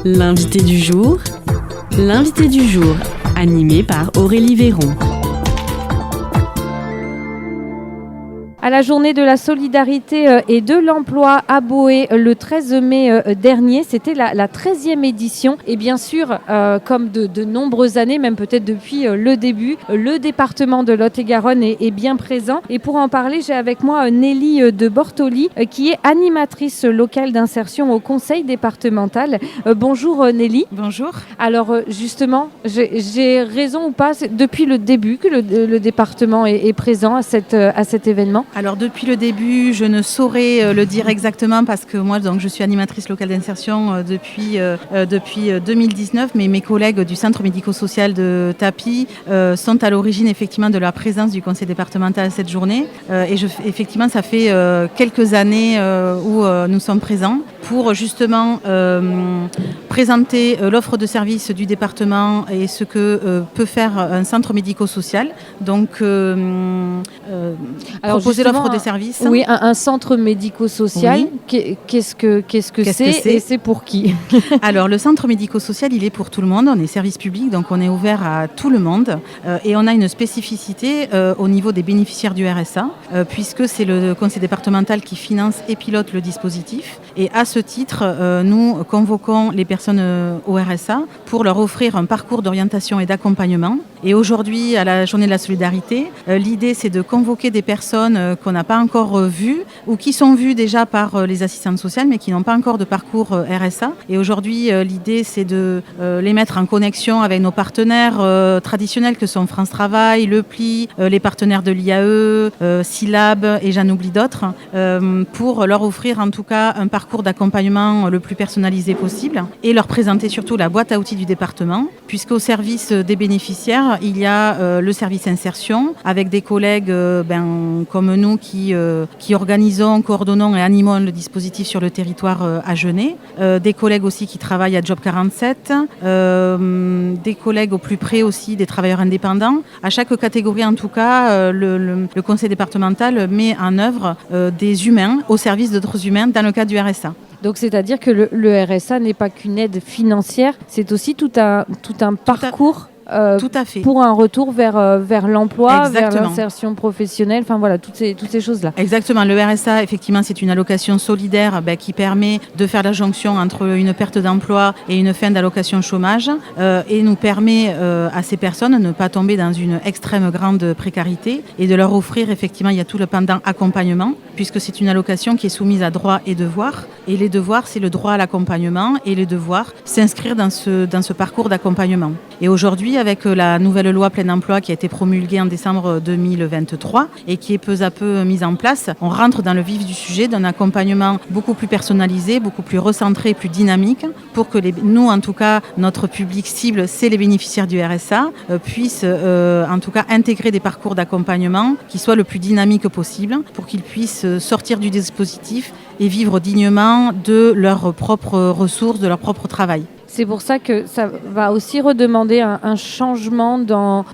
L'invité du jour, animé par Aurélie Véron. À la journée de la solidarité et de l'emploi à Boë le 13 mai dernier, c'était la 13e édition. Et bien sûr, comme de nombreuses années, même peut-être depuis le début, le département de Lot-et-Garonne est bien présent. Et pour en parler, j'ai avec moi Nelly de Bortoli, qui est animatrice locale d'insertion au conseil départemental. Bonjour Nelly. Bonjour. Alors justement, j'ai raison ou pas, c'est depuis le début que le département est présent à cet événement? Alors depuis le début, je ne saurais le dire exactement parce que moi donc, je suis animatrice locale d'insertion depuis 2019, mais mes collègues du centre médico-social de Tapie sont à l'origine effectivement de la présence du conseil départemental à cette journée. Effectivement, ça fait quelques années où nous sommes présents pour justement présenter l'offre de services du département et ce que peut faire un centre médico-social. Donc, proposer l'offre de services. Oui, un centre médico-social, oui. Qu'est-ce que c'est et c'est pour qui? Alors, le centre médico-social, il est pour tout le monde. On est service public, donc on est ouvert à tout le monde. Et on a une spécificité au niveau des bénéficiaires du RSA, puisque c'est le conseil départemental qui finance et pilote le dispositif. Et à ce titre, nous convoquons les personnes au RSA pour leur offrir un parcours d'orientation et d'accompagnement. Et aujourd'hui, à la journée de la solidarité, l'idée, c'est de convoquer des personnes qu'on n'a pas encore vues ou qui sont vues déjà par les assistantes sociales, mais qui n'ont pas encore de parcours RSA. Et aujourd'hui, l'idée, c'est de les mettre en connexion avec nos partenaires traditionnels que sont France Travail, Le Pli, les partenaires de l'IAE, SILAB et j'en oublie d'autres, pour leur offrir en tout cas un parcours d'accompagnement le plus personnalisé possible et leur présenter surtout la boîte à outils du département, puisqu'au service des bénéficiaires, il y a le service insertion avec des collègues comme nous qui organisons, coordonnons et animons le dispositif sur le territoire à Genêt, des collègues aussi qui travaillent à Job 47, des collègues au plus près aussi des travailleurs indépendants. À chaque catégorie en tout cas, le conseil départemental met en œuvre des humains au service d'autres humains dans le cadre du RSA. Donc c'est-à-dire que le RSA n'est pas qu'une aide financière, c'est aussi tout un parcours. Tout à fait. Pour un retour vers l'emploi, Exactement. vers l'insertion professionnelle, enfin voilà, toutes ces choses-là. Exactement. Le RSA, effectivement, c'est une allocation solidaire qui permet de faire la jonction entre une perte d'emploi et une fin d'allocation chômage et nous permet à ces personnes de ne pas tomber dans une extrême grande précarité et de leur offrir, effectivement, il y a tout le pendant accompagnement, puisque c'est une allocation qui est soumise à droits et devoirs. Et les devoirs, c'est le droit à l'accompagnement et les devoirs, s'inscrire dans ce parcours d'accompagnement. Et aujourd'hui, avec la nouvelle loi plein emploi qui a été promulguée en décembre 2023 et qui est peu à peu mise en place, on rentre dans le vif du sujet d'un accompagnement beaucoup plus personnalisé, beaucoup plus recentré, plus dynamique pour que nous, en tout cas, notre public cible, c'est les bénéficiaires du RSA, puissent en tout cas intégrer des parcours d'accompagnement qui soient le plus dynamiques possible pour qu'ils puissent sortir du dispositif et vivre dignement de leurs propres ressources, de leur propre travail. C'est pour ça que ça va aussi redemander un changement dans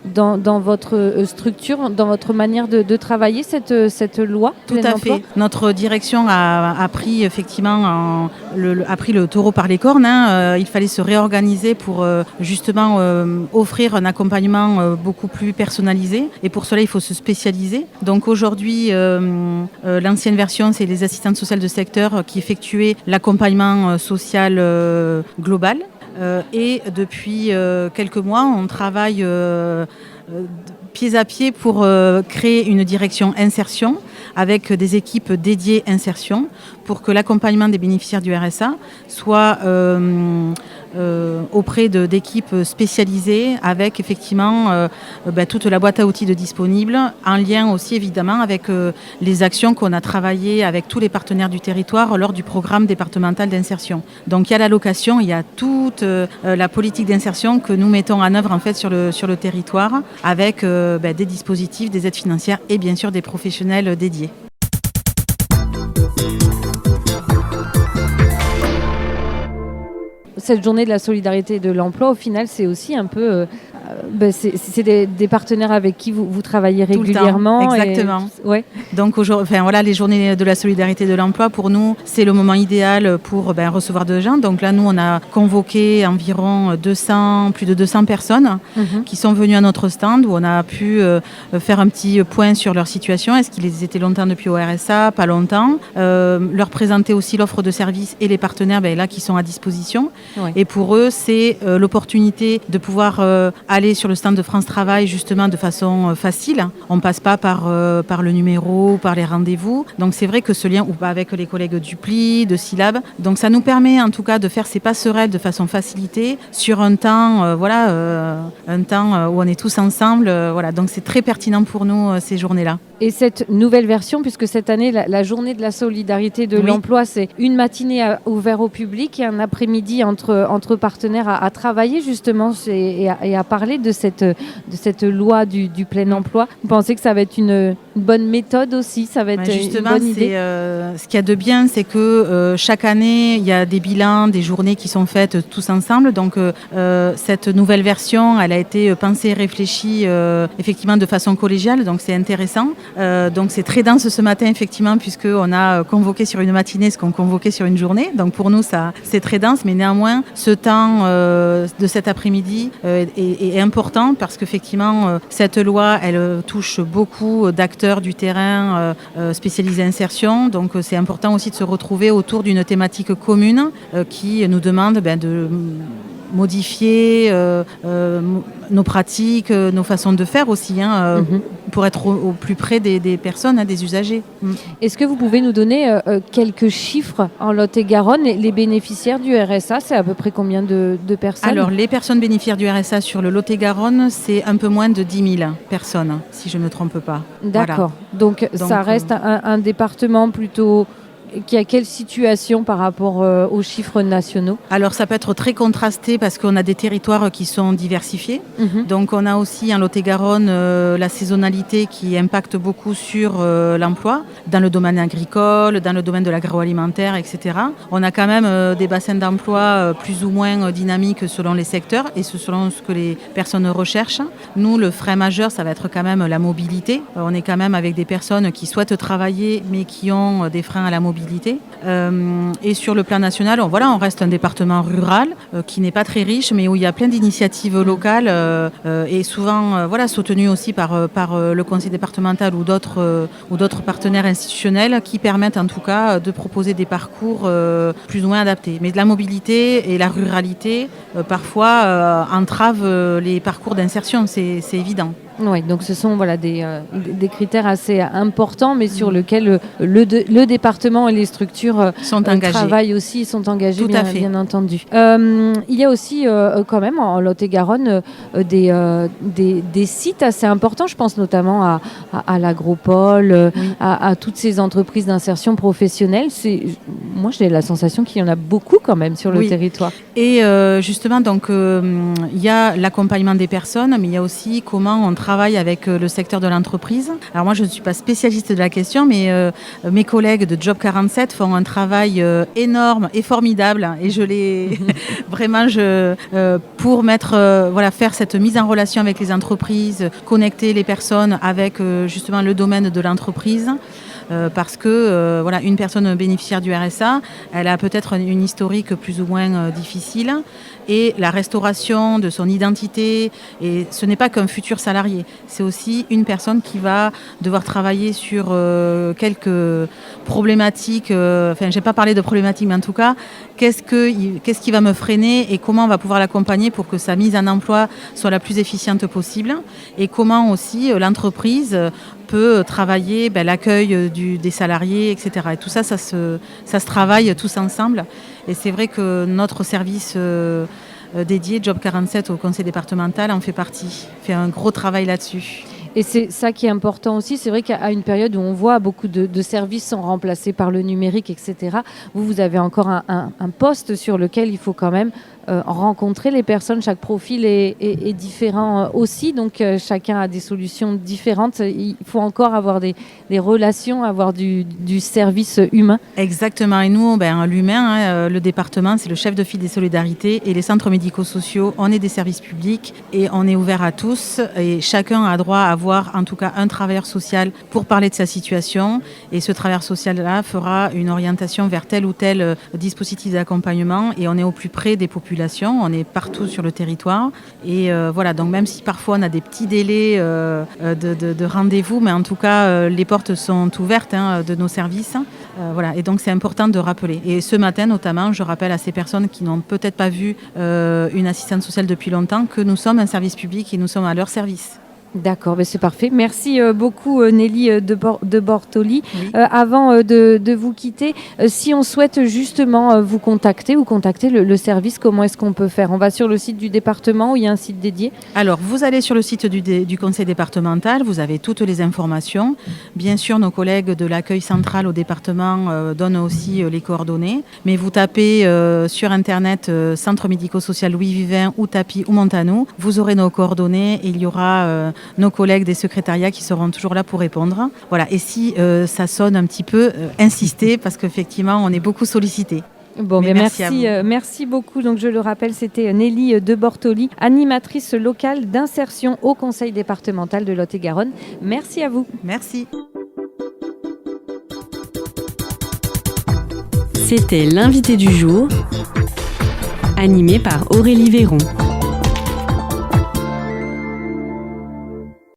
votre structure, dans votre manière de travailler, cette loi. Tout à fait. Notre direction a pris effectivement le taureau par les cornes. Il fallait se réorganiser pour justement offrir un accompagnement beaucoup plus personnalisé. Et pour cela, il faut se spécialiser. Donc aujourd'hui, l'ancienne version, c'est les assistantes sociales de secteur qui effectuaient l'accompagnement social global. Et depuis quelques mois, on travaille pied à pied pour créer une direction insertion avec des équipes dédiées insertion pour que l'accompagnement des bénéficiaires du RSA soit auprès d'équipes spécialisées avec effectivement toute la boîte à outils de disponible, en lien aussi évidemment avec les actions qu'on a travaillées avec tous les partenaires du territoire lors du programme départemental d'insertion. Donc il y a l'allocation, il y a toute la politique d'insertion que nous mettons en œuvre en fait sur le territoire avec des dispositifs, des aides financières et bien sûr des professionnels dédiés. Cette journée de la solidarité et de l'emploi, au final, c'est aussi un peu c'est des partenaires avec qui vous travaillez Tout le temps, régulièrement. exactement. Ouais. Donc les journées de la solidarité de l'emploi, pour nous, c'est le moment idéal pour recevoir de gens. Donc là, nous, on a convoqué environ plus de 200 personnes qui sont venues à notre stand, où on a pu faire un petit point sur leur situation. Est-ce qu'ils étaient longtemps depuis au RSA, pas longtemps, leur présenter aussi l'offre de services et les partenaires là qui sont à disposition. Ouais. Et pour eux, c'est l'opportunité de pouvoir aller sur le stand de France Travail justement de façon facile. On ne passe pas par le numéro, par les rendez-vous. Donc c'est vrai que ce lien, ou pas avec les collègues du PLI, de Silab, donc ça nous permet en tout cas de faire ces passerelles de façon facilitée sur un temps, un temps où on est tous ensemble. Donc c'est très pertinent pour nous ces journées-là. Et cette nouvelle version, puisque cette année, la journée de la solidarité de l'emploi, c'est une matinée ouverte au public et un après-midi entre partenaires à travailler justement et à parler de cette loi du plein emploi. Vous pensez que ça va être une bonne méthode aussi? Ça va être justement, une bonne idée. Ce qu'il y a de bien, c'est que chaque année, il y a des bilans, des journées qui sont faites tous ensemble. Donc cette nouvelle version, elle a été pensée et réfléchie effectivement de façon collégiale. Donc c'est intéressant. Donc c'est très dense ce matin effectivement, puisqu'on a convoqué sur une matinée ce qu'on convoquait sur une journée. Donc pour nous ça c'est très dense, mais néanmoins ce temps de cet après-midi est important, parce qu'effectivement cette loi elle touche beaucoup d'acteurs du terrain spécialisés insertion. Donc c'est important aussi de se retrouver autour d'une thématique commune qui nous demande de modifier nos pratiques, nos façons de faire aussi, pour être au plus près des personnes, des usagers. Est-ce que vous pouvez nous donner quelques chiffres en Lot-et-Garonne? Les bénéficiaires du RSA, c'est à peu près combien de personnes? Alors, les personnes bénéficiaires du RSA sur le Lot-et-Garonne, c'est un peu moins de 10 000 personnes, si je ne me trompe pas. D'accord. Voilà. Donc ça reste un département plutôt qui a quelle situation par rapport aux chiffres nationaux? Alors ça peut être très contrasté, parce qu'on a des territoires qui sont diversifiés. Donc on a aussi en Lot-et-Garonne la saisonnalité qui impacte beaucoup sur l'emploi, dans le domaine agricole, dans le domaine de l'agroalimentaire, etc. On a quand même des bassins d'emploi plus ou moins dynamiques selon les secteurs et selon ce que les personnes recherchent. Nous, le frein majeur, ça va être quand même la mobilité. On est quand même avec des personnes qui souhaitent travailler mais qui ont des freins à la mobilité. Et sur le plan national, on reste un département rural qui n'est pas très riche, mais où il y a plein d'initiatives locales et souvent soutenues aussi par le conseil départemental ou d'autres partenaires institutionnels qui permettent en tout cas de proposer des parcours plus ou moins adaptés. Mais de la mobilité et la ruralité parfois entravent les parcours d'insertion, c'est évident. Oui, donc ce sont des critères assez importants, mais sur lesquels le département et les structures sont engagés. Travaillent aussi, sont engagés, bien entendu. Il y a aussi quand même en Lot-et-Garonne des sites assez importants, je pense notamment à l'Agropole, à toutes ces entreprises d'insertion professionnelle. Moi, j'ai la sensation qu'il y en a beaucoup quand même sur le territoire. Et justement, donc il y a l'accompagnement des personnes, mais il y a aussi comment on travaille avec le secteur de l'entreprise. Alors moi, je ne suis pas spécialiste de la question, mais mes collègues de Job 47 font un travail énorme et formidable, et je les vraiment pour faire cette mise en relation avec les entreprises, connecter les personnes avec justement le domaine de l'entreprise. Parce que une personne bénéficiaire du RSA, elle a peut-être une historique plus ou moins difficile, et la restauration de son identité, et ce n'est pas qu'un futur salarié, c'est aussi une personne qui va devoir travailler sur quelques problématiques, je ne vais pas parler de problématiques, mais en tout cas, qu'est-ce qui va me freiner et comment on va pouvoir l'accompagner pour que sa mise en emploi soit la plus efficiente possible, et comment aussi l'entreprise peut travailler l'accueil des salariés, etc. Et tout ça, ça se travaille tous ensemble. Et c'est vrai que notre service dédié, Job 47 au conseil départemental, en fait partie, fait un gros travail là-dessus. Et c'est ça qui est important aussi. C'est vrai qu'à une période où on voit beaucoup de services sont remplacés par le numérique, etc., vous avez encore un poste sur lequel il faut quand même rencontrer les personnes. Chaque profil est différent aussi, donc chacun a des solutions différentes. Il faut encore avoir des relations, avoir du service humain. Exactement. Et nous, l'humain, le département, c'est le chef de file des solidarités et les centres médico-sociaux, on est des services publics et on est ouvert à tous. Et chacun a droit à avoir en tout cas un travailleur social pour parler de sa situation. Et ce travailleur social-là fera une orientation vers tel ou tel dispositif d'accompagnement. Et on est au plus près des populations, on est partout sur le territoire. Et voilà, donc même si parfois on a des petits délais de rendez-vous, mais en tout cas, les portes sont ouvertes de nos services. Voilà, et donc c'est important de rappeler. Et ce matin notamment, je rappelle à ces personnes qui n'ont peut-être pas vu une assistante sociale depuis longtemps que nous sommes un service public et nous sommes à leur service. D'accord, c'est parfait. Merci beaucoup Nelly de Bortoli. Oui. Avant de vous quitter, si on souhaite justement vous contacter ou contacter le service, comment est-ce qu'on peut faire? On va sur le site du département où il y a un site dédié? Alors, vous allez sur le site du conseil départemental, vous avez toutes les informations. Bien sûr, nos collègues de l'accueil central au département donnent aussi les coordonnées. Mais vous tapez sur Internet Centre médico-social Louis Vivin ou Tapi ou Montanou, vous aurez nos coordonnées et il y aura nos collègues des secrétariats qui seront toujours là pour répondre. Voilà. Et si ça sonne un petit peu, insistez parce qu'effectivement, on est beaucoup sollicités. Bon, merci beaucoup. Donc, je le rappelle, c'était Nelly de Bortoli, animatrice locale d'insertion au conseil départemental de Lot-et-Garonne. Merci à vous. Merci. C'était l'invité du jour, animé par Aurélie Véron.